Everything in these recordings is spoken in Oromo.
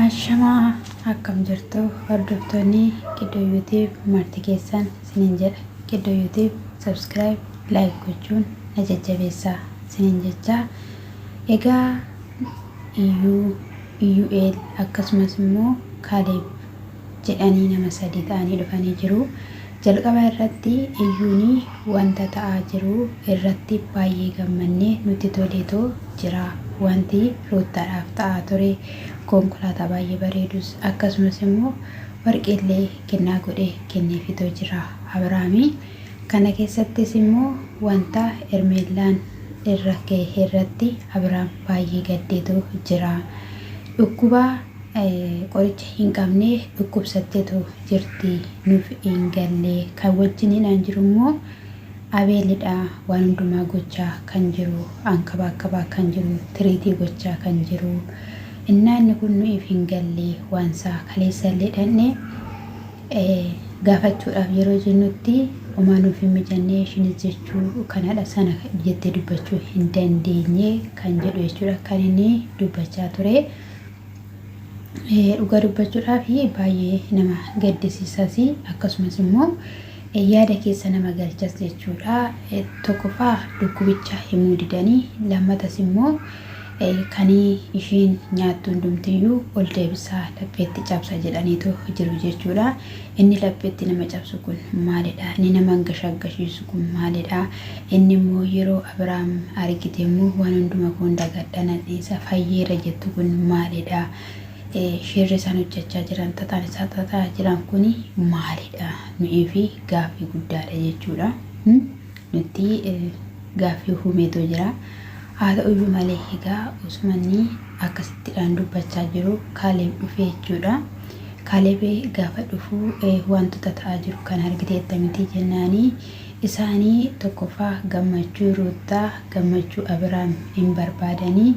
Ashamaa akkam jirtu hordoftoonni Kiddoo YouTube marti keessan isiniin jedha. Kiddoo YouTube subscribe like gochuun na jajjabeessaa isiniin jecha. Egaa UUL akkasumas immoo Kaaleb jedhanii nama sadii ta'anii dhufanii jiru. Jalqaba irratti iyyuuni wanta ta'aa jiru irratti baay'ee gammannee nuti toleetoo jira. Wanti ruuttaadhaaf ta'aa ture konkolaataa baay'ee bareedus akkasumas immoo warqeellee kennaa godhee kenneefitoo jira Abrahaamii. Kana keessattis immoo wanta Ermeellaan irra ga'e irratti Abrahaam baay'ee gaddeetoo jira. Dhukkuba qoricha hin qabne dhukkubsatteetu jirti nuuf hin galle. Kan wajjiniidhaan jiru immoo Abeelidha waan hundumaa gochaa kan jiru, ankabaa kan jiru, tiriitii gochaa kan jiru. Inni kun nuuf hin galle waansaa kaleessallee dhannee gaafachuudhaaf yeroo jennutti homaa nuuf hin mijannee ishinis jechuu kanadha sana jettee dubbachuu hin dandeenye kan jedhu jechuudha kan inni dubbachaa ture. Dhugaa dubbachuudhaaf baay'ee nama gaddisiisas akkasumas immoo yaada keessa nama galchas jechuudha. Tokkoffaa dhukkubicha himuu didanii lammatas immoo kan ishiin nyaattu hundumtiyyuu ol deebisaa lapheetti cabsa jedhaniitu jiru jechuudha. Inni lapheetti nama cabsu kun maalidha? Inni nama gashaggashiisu kun maalidha? Inni immoo yeroo Abrahaam argite immoo waan hunduma kun dagadhana isa fayyeera jettu kun maalidha? Shirri isaan hojjechaa jiran tataan isaa tataa jiran kuni maalidha? Nu'ii fi gaaffii guddaadha jechuudha. Nuti gaaffii huumeetoo jira. Haa ta'uyyuu malee egaa usumanni akkasittiidhaan dubbachaa jiru Kaaleb dhufee jechuudha. Kaaleb gaafa dhufu wantoota ta'aa jiru kan argiteetta miti jennaanii isaanii tokkoffaa gammachuu Ruuttaa gammachuu Abrahaam hin barbaadanii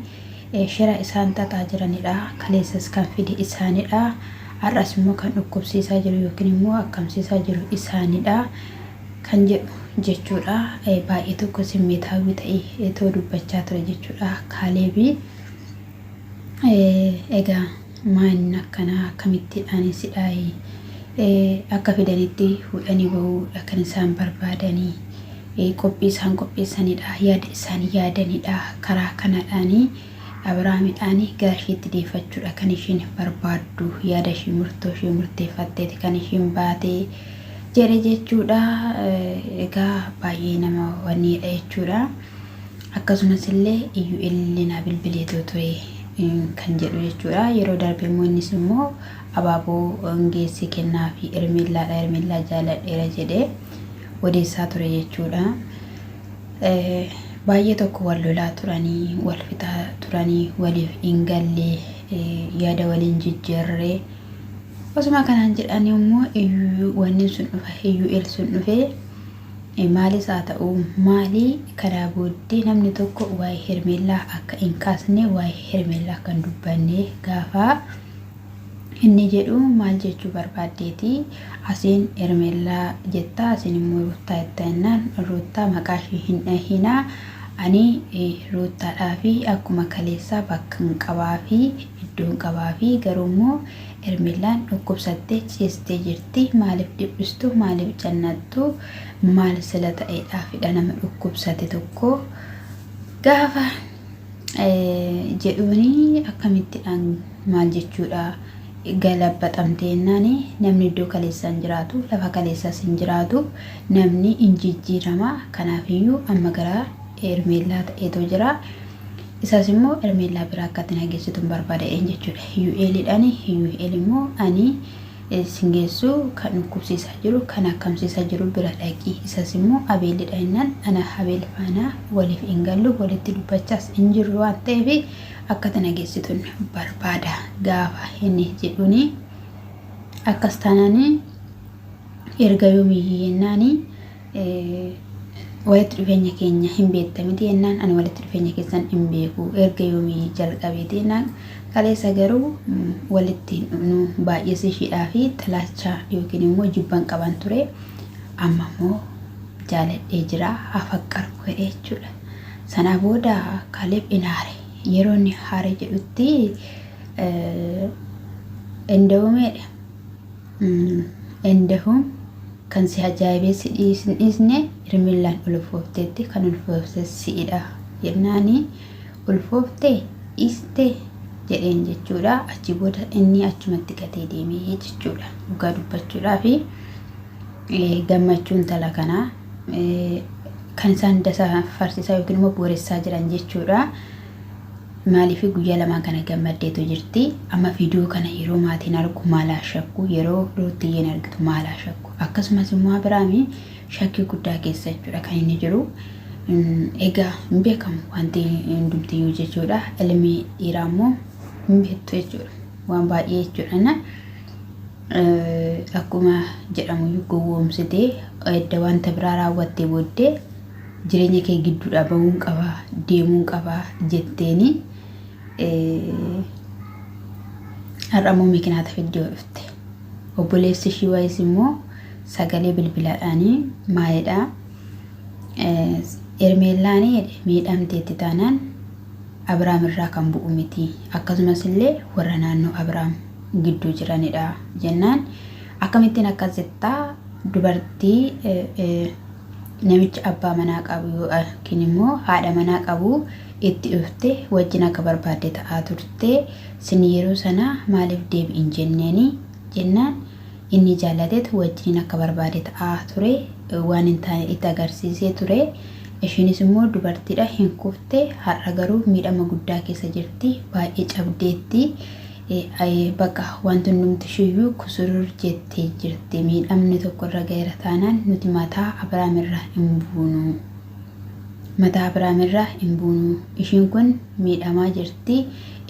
shira isaan tataa jiranidha. Kaleessas kan fide isaanidha. Har'as immoo kan dhukkubsiisaa jiru yookiin immoo akkamsiisaa jiru isaanidha kan jedhu jechuudha. Baay'ee tokko simmeetaawwi ta'ee too dubbachaa ture jechuudha Kaaleb. Egaa maan akkanaa akkamittiidhaan sidhaa'ee akka fidanitti fuudhanii bahuudha kan isaan barbaadanii qophii isaan qopheessanidha. Yaada isaanii yaadanidha. Karaa kanadhaanii Abrahaamidhaan gara isheetti deeffachuudha kan ishiin barbaaddu. Yaada ishii murtoo ishii murteeffatteeti kan ishiin baatee jedhe jechuudha. Egaa baay'ee nama wanniidha jechuudha. Akkasumas illee iyyuu na bilbileetoo ture kan jedhu jechuudha. Yeroo darbe immoo innis immoo abaaboo geessi kennaa fi Ermeellaadha. Ermeellaa jaaladheera jedhee odeessaa ture jechuudha. Baay'ee tokko wal lolaa turanii wal fixaa turanii waliif hin galle yaada waliin jijjiirree osuma kanaan jedhanii immoo wanni sun dhufe iyyuu sun dhufe maalis haa ta'u maalii karaa booddee namni tokko waa'ee Ermeellaa akka hin kaasne waa'ee Ermeellaa kan dubbanne gaafa inni jedhu maal jechuu barbaaddeeti? Asiin Ermeellaa jettaa asiin immoo Ruuttaa jettannaan Ruuttaa maqaa ishee hin dhahinaa. Ani Ruuttaadhaa fi akkuma kaleessaa bakka hin qabaa fi iddoo hin qabaa fi garuu immoo Ermeellaan dhukkubsattee ciistee jirti. Maaliif dhiphistu? Maaliif cannattu? Maal sila ta'eedhaafidha nama dhukkubsate tokko gaafa jedhuuni akkamittiidhaan maal jechuudha? Galabbaxamtee jennaani namni iddoo kaleessaa hin jiraatu lafa kaleessaas hin jiraatu namni hin jijjiirama. Kanaafiyyuu amma gara Ermeellaa ta'eetoo jira. Isaas immoo Ermeellaa biraa akka itti nageessitu hin barbaadeen jechuudha. Iyyu'eel immoo ani singeessuu kan dhukkubsiisaa jiru kan akkamsiisaa jiru bira dhaqii. Isaas immoo Abeelidha jennaan ana Abeel faana waliif hin gallu walitti dubbachaas hin jirru waan ta'eef akka itti nageessituun barbaada gaafa inni jedhuuni. Akkas taanaanii erga yoomiyyuu jennaanii walitti dhufeenya keenya hin beektamiti jennaan ani walitti dhufeenya keessan hin beeku erga yoomii jalqabeeti jennaan. Kaleessa garuu walitti nu baay'isii ishiidhaa fi xalaachaa yookiin immoo jibban qaban ture. Amma immoo jaaladhee jira afaqqaru godhee jechuudha. Sana booda Kaaleb inaare yeroo inni haare jedhutti እንደውም kan si ajaa'ibee dhiisne hirmillaan ulfoofteetti kan ulfoofte si'idha jennaani ulfooftee dhiiste jedheen jechuudha. Achi booda inni achumatti gatee deemee jechuudha. Dhugaa dubbachuudhaa fi gammachuun tala kanaa kan isaan dasa farsiisaa yookiin immoo booressaa jiran jechuudha. Maaliif guyyaa lama kana gammaddeetu jirti. Amma viidiyoo kana yeroo maatiin argu maalaa shakku, yeroo Ruutiyyeen argitu maalaa shakku. Akkasumas immoo Abiraamii shakkii guddaa keessa jechuudha kan inni jiru. Egaa hin beekamu wanti hundumtiyyuu jechuudha. Ilmi dhiiraa immoo hin beektu jechuudha. Waan baay'ee jechuudha. Akkuma jedhamu gowwoomsitee edda wanta biraa raawwattee booddee jireenya kee gidduudha bahuun qaba, deemuun qaba jetteeni har'ammoo miikinaata fiddee dhufte. Obboleessi ishii waayis immoo sagalee bilbilaadhaanii maalidha Ermeellaanii miidhamteetti taanaan Abiraam irraa kan bu'u miti. Akkasumas illee warra naannoo Abiraam gidduu jiranidha jennaan. Akkamittiin akkas jettaa dubartii namicha abbaa manaa qabu yookiin immoo haadha manaa qabu itti dhufte wajjin akka barbaadde ta'aa turte sin yeroo sana maaliif deebi'in jenneeni jennaan inni jaalateetu wajjin akka barbaadde ta'aa ture waan hin taane itti agarsiisee ture. Ishiinis immoo dubartiidha hin kufte har'a garuu miidhama guddaa keessa jirti baay'ee cabdeetti. Bakka wanti hundumti shiyyuu kusurur jettee jirti. Miidhamni tokko irra gaheera taanaan nuti mataa Abiraam irraa hin buunu. Mataa Abiraam irraa hin buunu. Ishiin kun miidhamaa jirti.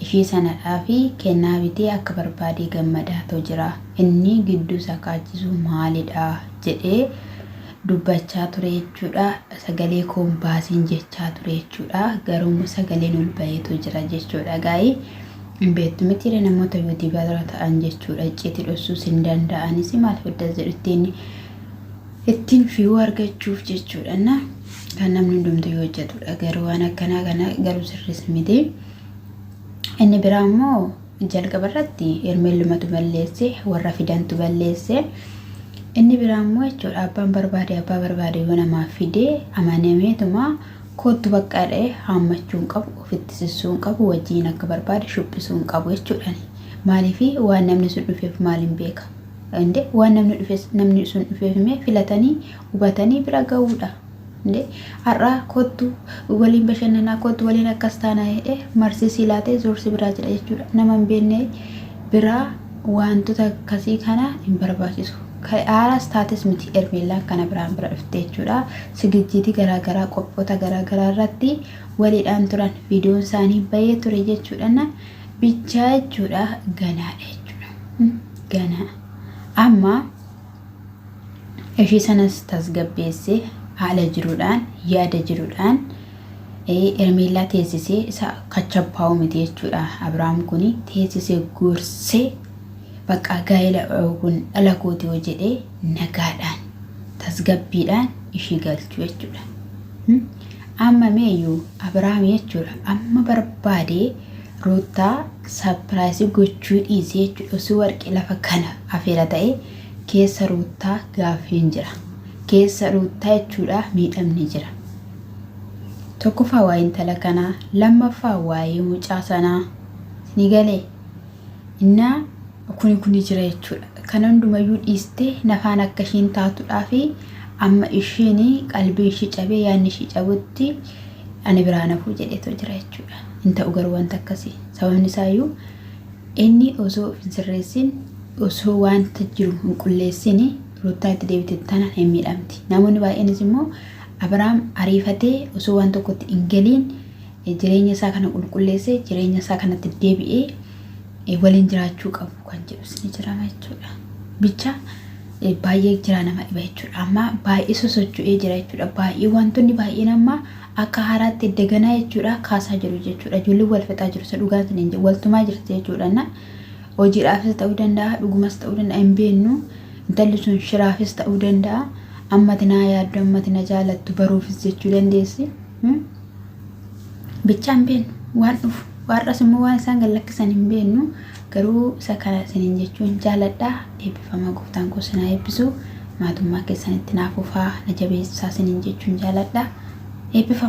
Ishii sanadhaa fi kennaa bitee akka barbaadee gammadaa jira. Inni gidduu sakaachisu maalidha jedhee dubbachaa ture jechuudha. Sagalee koon baasiin jechaa ture jechuudha. Garuu sagaleen ol baheetu jira jechuudha gaa'ii. Beektu mitiire namoota yuutuubaara ta'an jechuudha. Icciitii dhoksuus hin danda'anis maal fidda jedhu ittiin fi'uu argachuuf jechuudha. Kan namni hundumtuu yoo hojjetudha. Garuu waan akkanaa kana garuu sirris miti. Inni biraa immoo jalqaba irratti Ermeellumatu balleesse warra fidantu balleesse. Inni biraa immoo jechuudha abbaan barbaade yoo namaaf fidee amanameetuma kootu baqqaadhee haammachuun qabu ofitti sissuun qabu wajjin akka barbaade shubbisuun qabu jechuudha. Maaliif waan namni sun dhufeef maaliin beeka? Waan namni sun dhufeef filatanii hubatanii bira ga'uudha. Har'a kootu waliin bashannanaa kootu waliin akkas taanaa jedhee marsisii laatee zoorsi biraa jira jechuudha. Nama hin beekne biraa wantoota akkasii kana hin barbaachisu. Aaras taates miti Ermeellaan kana biraan bira dhufte jechuudha. Sigijjiitii garaagaraa qophoota garaagaraa irratti waliidhaan turan viidiyoon isaanii bahee ture jechuudha. Bichaa jechuudha ganaadha jechuudha. Ganaa amma ishii sanas tasgabbeessee haala jiruudhaan yaada jiruudhaan Ermeellaa teessisee isa kachabbaawu miti jechuudha. Abiraam kuni teessisee gorsee bakka gaa'ela kun dhala kooti yoo jedhee nagaadhaan tasgabbiidhaan ishii galchu jechuudha. Amma meeyyuu Abiraam jechuudha amma barbaadee Ruutaa sapiraayisii gochuu dhiisee jechuudha. Osoo warqee lafa kana afeera ta'e keessa Ruutaa gaaffiin jira. Keessa Ruutaa jechuudha miidhamni jira. Tokkoffaa waa'ee intala kanaa, lammaffaa waa'ee mucaa sanaa ni galee innaa kuni jira jechuudha. Kan hundumayyuu dhiistee nafaan akka ishiin taatudhaa fi amma ishiin qalbii ishii cabee yaadni ishii cabutti ani biraa nafuu jedheetu jira jechuudha. Hin ta'u garuu wanta akkasii sababni isaayyuu inni osoo hin sirreessin osoo wanta jiru hin qulleessin Ruutaa itti deebite tanaan hin miidhamti. Namoonni baay'eenis immoo Abiraam ariifatee osoo waan tokkotti hin galiin jireenya isaa kana qulqulleessee jireenya isaa kanatti deebi'ee waliin jiraachuu qabu kan jedhus ni jira jechuudha. Bicha baay'ee jira nama dhiba jechuudha. Amma baay'ee sosocho'ee jira jechuudha. Baay'ee wantoonni baay'een amma akka haaraatti daganaa jechuudha kaasaa jiru jechuudha. Ijoolleen wal fixaa jiru isa dhugaan sun waltumaa jirti jechuudha. Hojiidhaafis ta'uu danda'a, dhugumas ta'uu danda'a hin beeknu. Intalli sun shiraafis ta'uu danda'a. Ammati naa yaaddu ammati na jaalattu baruufis jechuu dandeessi. Bichaan beeknu waan dhufu. Warras immoo waan isaan gallakkisan hin beeknu garuu isa kana isiniin jechuun jaaladha. Eebbifama gooftaan koo sinaa eebbisu maatummaa keessanitti naaf ufaa na jabeessaa isiniin jechuun jaaladha. Eebbifama.